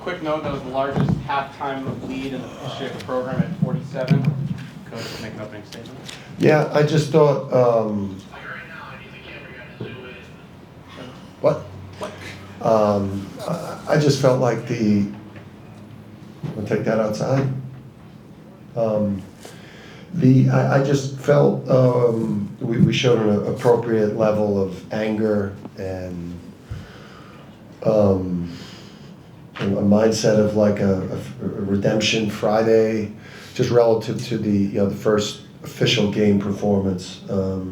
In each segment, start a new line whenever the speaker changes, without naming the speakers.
Quick note, that was the largest halftime lead in the history of the program at 47. Coach, make an opening statement.
Yeah, I just thought, what? I just felt like we'll take that outside. I just felt we showed an appropriate level of anger and a mindset of like a redemption Friday, just relative to the first official game performance. I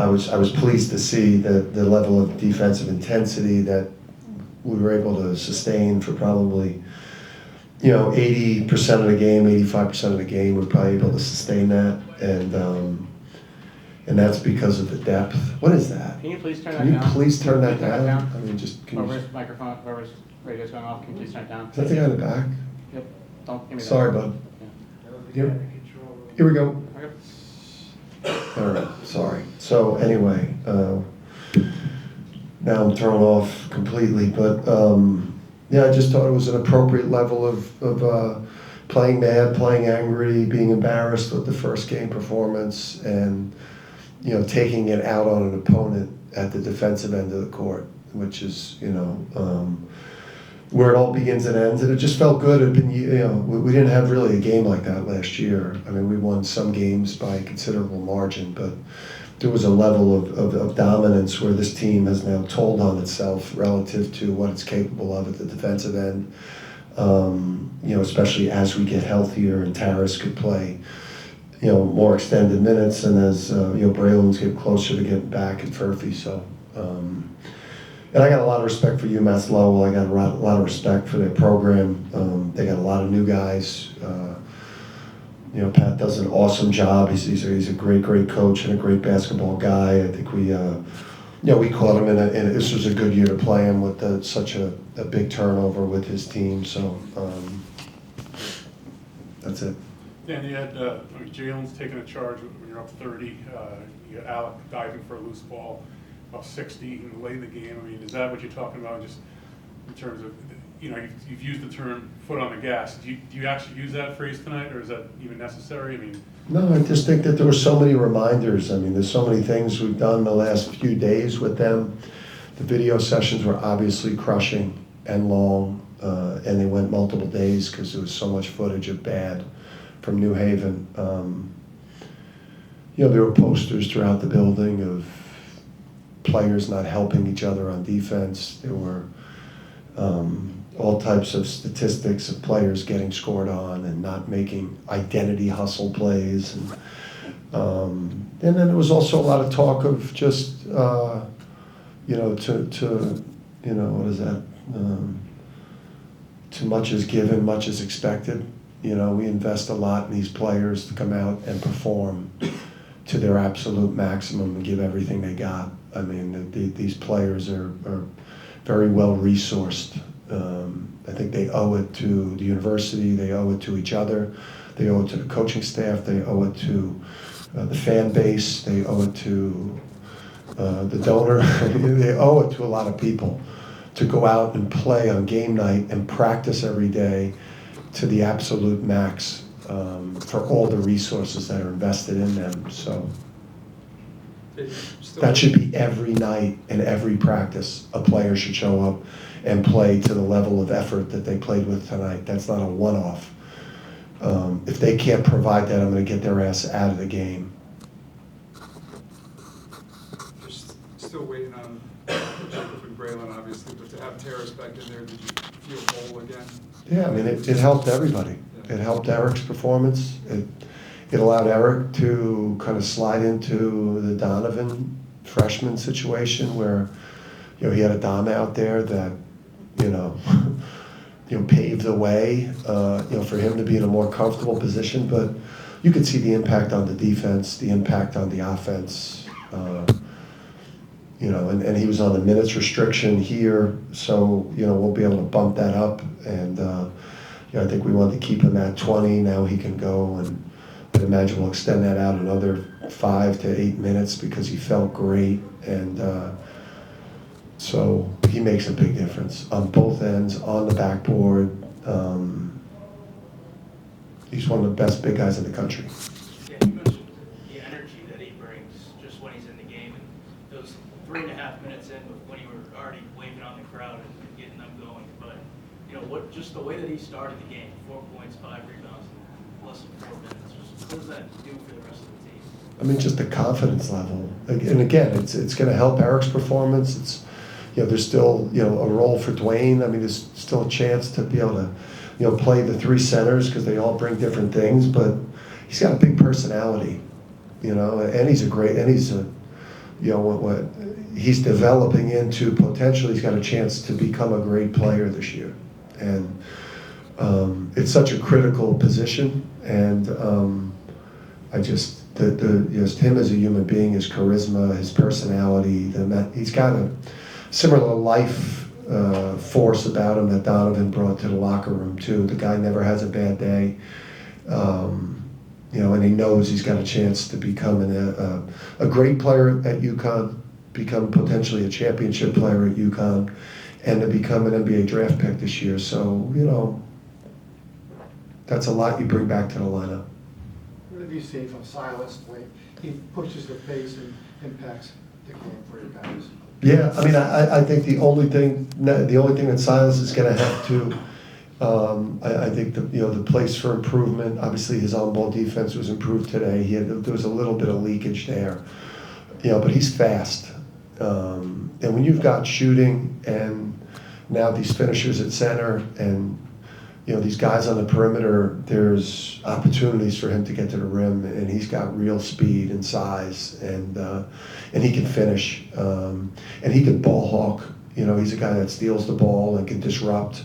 was pleased to see the level of defensive intensity that we were able to sustain for probably 80% of the game, 85% of the game. We're probably able to sustain that, and that's because of the depth. What is that?
Can you please turn that
Can you
down?
please turn that
Turn that
down? I mean, just can you?
Whoever's microphone, whoever's radio's going off, can you please turn it down?
Is that the guy in the back?
Yep. Don't give me that.
Sorry, bud.
Yeah.
Here we go.
Okay.
All right, sorry. So anyway, now I'm thrown off completely, but I just thought it was an appropriate level of playing mad, playing angry, being embarrassed with the first game performance, and taking it out on an opponent at the defensive end of the court, which is where it all begins and ends. And it just felt good. It'd been, we didn't have really a game like that last year. I mean, we won some games by a considerable margin, but there was a level of dominance where this team has now told on itself relative to what it's capable of at the defensive end. Especially as we get healthier and Taras could play, more extended minutes, and as Braylon's get closer to getting back and Furphy. So, and I got a lot of respect for UMass Lowell. I got a lot of respect for their program. They got a lot of new guys. Pat does an awesome job. He's a great coach and a great basketball guy. I think we caught him and this was a good year to play him with such a big turnover with his team. So that's it.
Dan, you had Jalen's taking a charge when you're up 30. You got Alec diving for a loose ball, up 60 in late in the game. I mean, is that what you're talking about? Just in terms of, you've used the term foot on the gas. Do you actually use that phrase tonight, or is that even necessary? I mean,
no, I just think that there were so many reminders. I mean, there's so many things we've done the last few days with them. The video sessions were obviously crushing and long, and they went multiple days because there was so much footage of bad from New Haven. There were posters throughout the building of players not helping each other on defense. There were all types of statistics of players getting scored on and not making identity hustle plays. And then there was also a lot of talk of just, what is that? Too much is given, much is expected. We invest a lot in these players to come out and perform to their absolute maximum and give everything they got. I mean, these players are very well resourced. I think they owe it to the university, they owe it to each other, they owe it to the coaching staff, they owe it to the fan base, they owe it to the donor, they owe it to a lot of people to go out and play on game night and practice every day to the absolute max for all the resources that are invested in them. So that should be every night and every practice. A player should show up and play to the level of effort that they played with tonight. That's not a one-off. If they can't provide that, I'm going to get their ass out of the game.
Just still waiting on Jacob and Braylon, obviously, but to have Taras back in there, did you feel whole again?
Yeah, I mean, it helped everybody. It helped Eric's performance. It allowed Eric to kind of slide into the Donovan freshman situation where, he had a Dom out there that, paved the way, for him to be in a more comfortable position. But you could see the impact on the defense, the impact on the offense, and he was on the minutes restriction here, so, we'll be able to bump that up. And, I think we wanted to keep him at 20. Now he can go, and I'd imagine we'll extend that out another 5 to 8 minutes because he felt great. And So he makes a big difference on both ends, on the backboard. He's one of the best big guys in the country.
Yeah, you mentioned the energy that he brings just when he's in the game. And those 3.5 minutes in when you were already waving on the crowd and getting them going. But, just the way that he started the game, 4 points, 5 rebounds in less than 4 minutes, just what does that do for the rest of the team?
I mean, just the confidence level. And again, it's going to help Eric's performance. It's, there's still, a role for Dwayne. I mean, there's still a chance to be able to, play the 3 centers because they all bring different things. But he's got a big personality, and he's what he's developing into potentially. He's got a chance to become a great player this year, and it's such a critical position. And I just. Just him as a human being, his charisma, his personality, he's got a similar life force about him that Donovan brought to the locker room too. The guy never has a bad day, and he knows he's got a chance to become a great player at UConn, become potentially a championship player at UConn, and to become an NBA draft pick this year. So, that's a lot you bring back to the lineup.
What have you seen from Silus the way he pushes the pace and impacts the game for you guys?
Yeah, I mean, I think the only thing that Silus is going to have to, I think the place for improvement. Obviously, his on-ball defense was improved today. There was a little bit of leakage there, but he's fast, and when you've got shooting and now these finishers at center and these guys on the perimeter, there's opportunities for him to get to the rim, and he's got real speed and size, and he can finish, and he can ball hawk. He's a guy that steals the ball and can disrupt,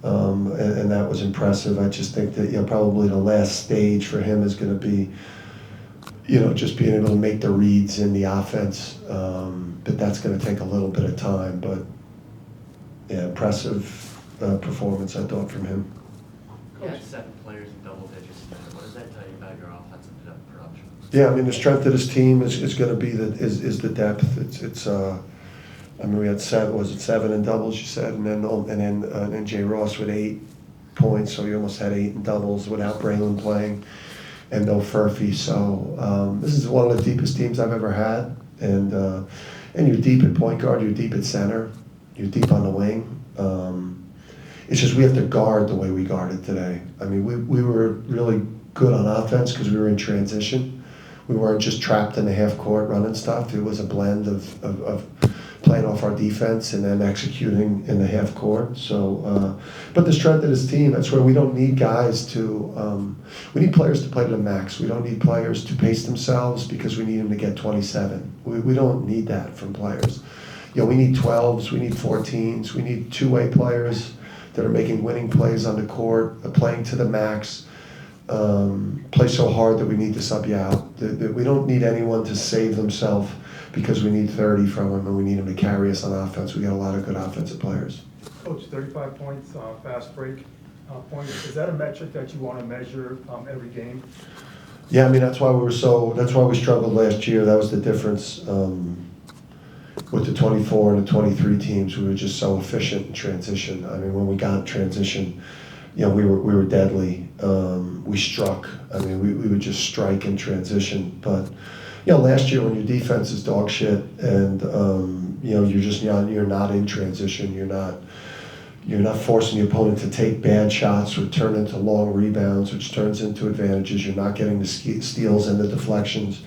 and that was impressive. I just think that probably the last stage for him is going to be, just being able to make the reads in the offense, but that's going to take a little bit of time. But yeah, impressive performance, I thought, from him.
You had 7 players in double digits. What does that tell you about your offensive production?
Yeah, I mean, the strength of this team is going to be the depth. It's I mean, we had 7 in doubles, you said, and then Jay Ross with 8 points, so you almost had 8 in doubles without Braylon playing, and no Furphy. So this is one of the deepest teams I've ever had, and you're deep at point guard, you're deep at center, you're deep on the wing. It's just we have to guard the way we guarded today. I mean, we were really good on offense because we were in transition. We weren't just trapped in the half court running stuff. It was a blend of playing off our defense and then executing in the half court. So, but the strength of this team, that's where we don't need guys to, we need players to play to the max. We don't need players to pace themselves because we need them to get 27. We don't need that from players. We need 12s, we need 14s, we need two-way players that are making winning plays on the court, playing to the max, play so hard that we need to sub you out. We don't need anyone to save themselves because we need 30 from them and we need them to carry us on offense. We got a lot of good offensive players.
Coach, 35 points, fast break point. Is that a metric that you want to measure every game?
Yeah, I mean, that's why we struggled last year. That was the difference. With the 24 and the 23 teams, we were just so efficient in transition. I mean, when we got transition, we were deadly. We struck. I mean, we would just strike in transition. But last year when your defense is dog shit and you're not in transition, you're not forcing the opponent to take bad shots or turn into long rebounds, which turns into advantages. You're not getting the steals and the deflections.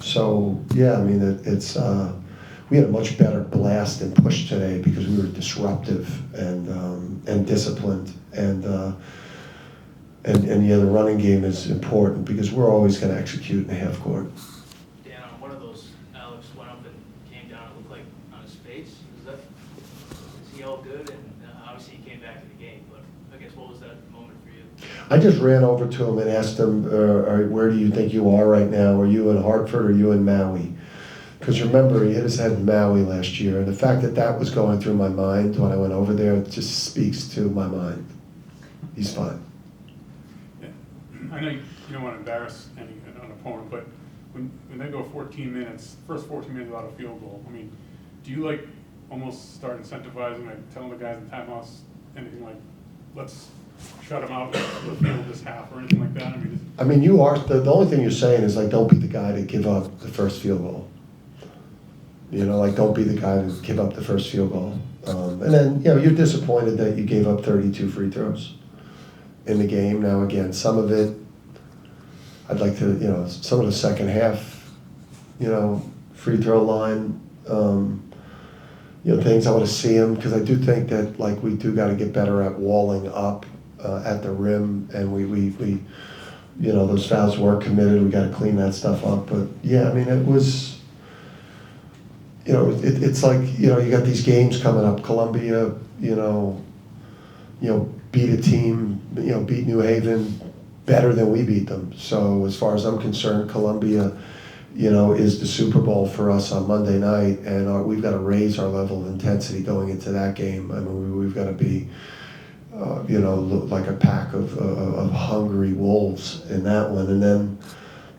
So yeah, I mean, we had a much better blast and push today because we were disruptive and disciplined, and the running game is important because we're always going to execute in the half court.
Dan, on one of those, Alex went up and came down. It looked like on his face. Is he all good? And obviously he came back to the game, but I guess what was that moment for you?
I just ran over to him and asked him, where do you think you are right now? Are you in Hartford or are you in Maui? Because remember, he hit his head in Maui last year, and the fact that was going through my mind when I went over there, it just speaks to my mind. He's fine.
Yeah. I know you don't want to embarrass an opponent, but when they go 14 minutes, first 14 minutes without a field goal, I mean, do you like almost start incentivizing, like telling the guys in timeouts, anything like, let's shut them out of the field this half or anything like that?
I mean, you are, the only thing you're saying is like, don't be the guy to give up the first field goal. You know, like, don't be the guy to give up the first field goal. And then, you know, you're disappointed that you gave up 32 free throws in the game. Now, again, some of it, I'd like to, you know, some of the second half, you know, free throw line, you know, things I want to see them, because I do think that, like, we do got to get better at walling up at the rim, and we you know, those fouls were committed. We got to clean that stuff up. But yeah, I mean, it was, you know, it's like, you know, you got these games coming up. Columbia, you know, beat a team, you know, beat New Haven better than we beat them. So as far as I'm concerned, Columbia, you know, is the Super Bowl for us on Monday night, and we've got to raise our level of intensity going into that game. I mean, we've got to be, you know, look like a pack of hungry wolves in that one. And then,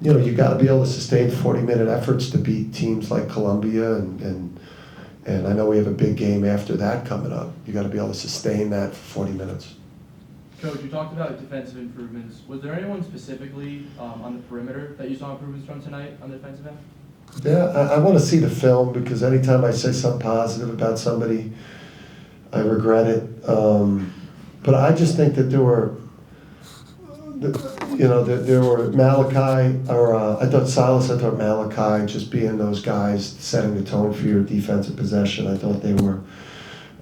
you know, you got to be able to sustain 40-minute efforts to beat teams like Columbia, and I know we have a big game after that coming up. You got to be able to sustain that for 40 minutes.
Coach, you talked about defensive improvements. Was there anyone specifically on the perimeter that you saw improvements from tonight on the defensive end?
Yeah, I want to see the film, because anytime I say something positive about somebody, I regret it. But I just think that there were, you know, there were Malachi, or I thought Malachi, just being those guys setting the tone for your defensive possession. I thought they were,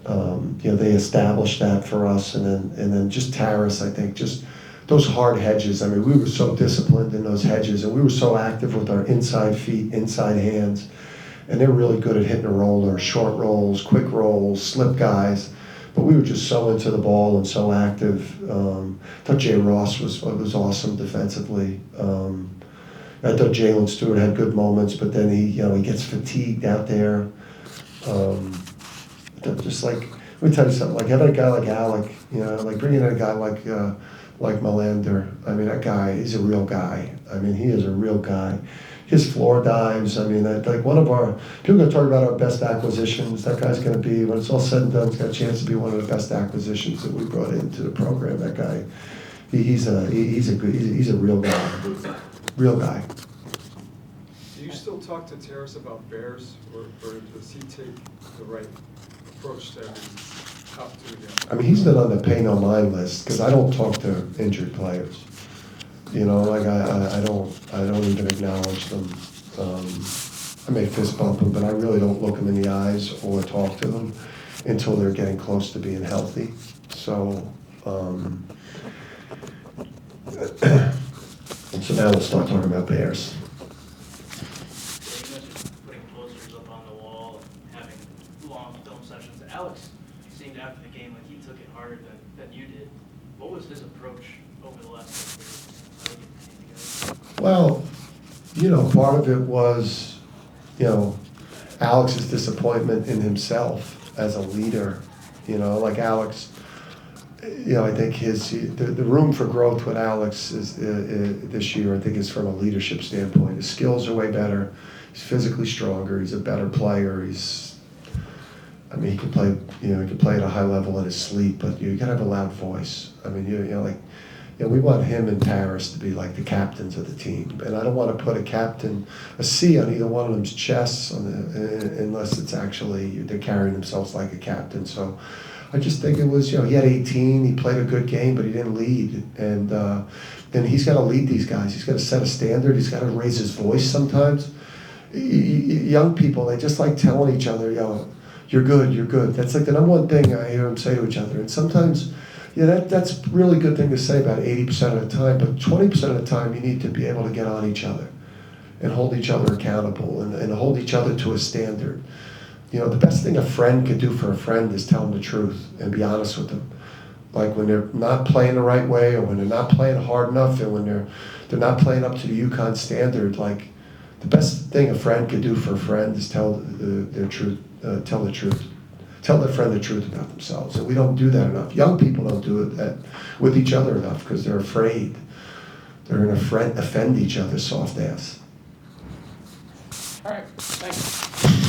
you know, they established that for us, and then just Taras, I think, just those hard hedges. I mean, we were so disciplined in those hedges, and we were so active with our inside feet, inside hands, and they're really good at hitting a roller, short rolls, quick rolls, slip guys. But we were just so into the ball and so active. I thought Jay Ross was awesome defensively. I thought Jalen Stewart had good moments, but then he gets fatigued out there. Just like, let me tell you something. Like having a guy like Alec, you know, like bringing in a guy like Melander. I mean, that guy, he's a real guy. I mean, he is a real guy. His floor dives, I mean, like one of our, people are going to talk about our best acquisitions. That guy's going to be, when it's all said and done, he's got a chance to be one of the best acquisitions that we brought into the program. That guy, he's a real guy. Real guy.
Do you still talk to Terrace about Bears, or does he take the right approach to every opportunity?
I mean, he's not on the pay no mind list, because I don't talk to injured players. You know, like I don't even acknowledge them. I may fist bump them, but I really don't look them in the eyes or talk to them until they're getting close to being healthy. So, and so now let's start talking about Bears.
You mentioned putting posters up on the wall and having long film sessions. Alex seemed after the game like he took it harder than you did. What was his approach over the last couple of years?
Well, you know, part of it was, you know, Alex's disappointment in himself as a leader. You know, like Alex, you know, I think the room for growth with Alex is this year, I think, is from a leadership standpoint. His skills are way better. He's physically stronger. He's a better player. I mean, he can play, you know, he can play at a high level in his sleep, but you gotta have a loud voice. I mean, you know, like, you know, we want him and Paris to be like the captains of the team, and I don't want to put a C on either one of them's chests unless it's actually they're carrying themselves like a captain. So I just think it was, you know, he had 18, he played a good game, but he didn't lead, and then he's got to lead these guys. He's got to set a standard. He's got to raise his voice sometimes. Young people, they just like telling each other, yo, you're good, you're good. That's like the number one thing I hear them say to each other, and sometimes. Yeah, that's a really good thing to say about 80% of the time, but 20% of the time you need to be able to get on each other and hold each other accountable and hold each other to a standard. You know, the best thing a friend could do for a friend is tell them the truth and be honest with them. Like when they're not playing the right way, or when they're not playing hard enough, and when they're not playing up to the UConn standard, like the best thing a friend could do for a friend is tell the truth. Tell their friend the truth about themselves, and we don't do that enough. Young people don't do it with each other enough because they're afraid. They're going to offend each other's soft ass.
All right, thanks.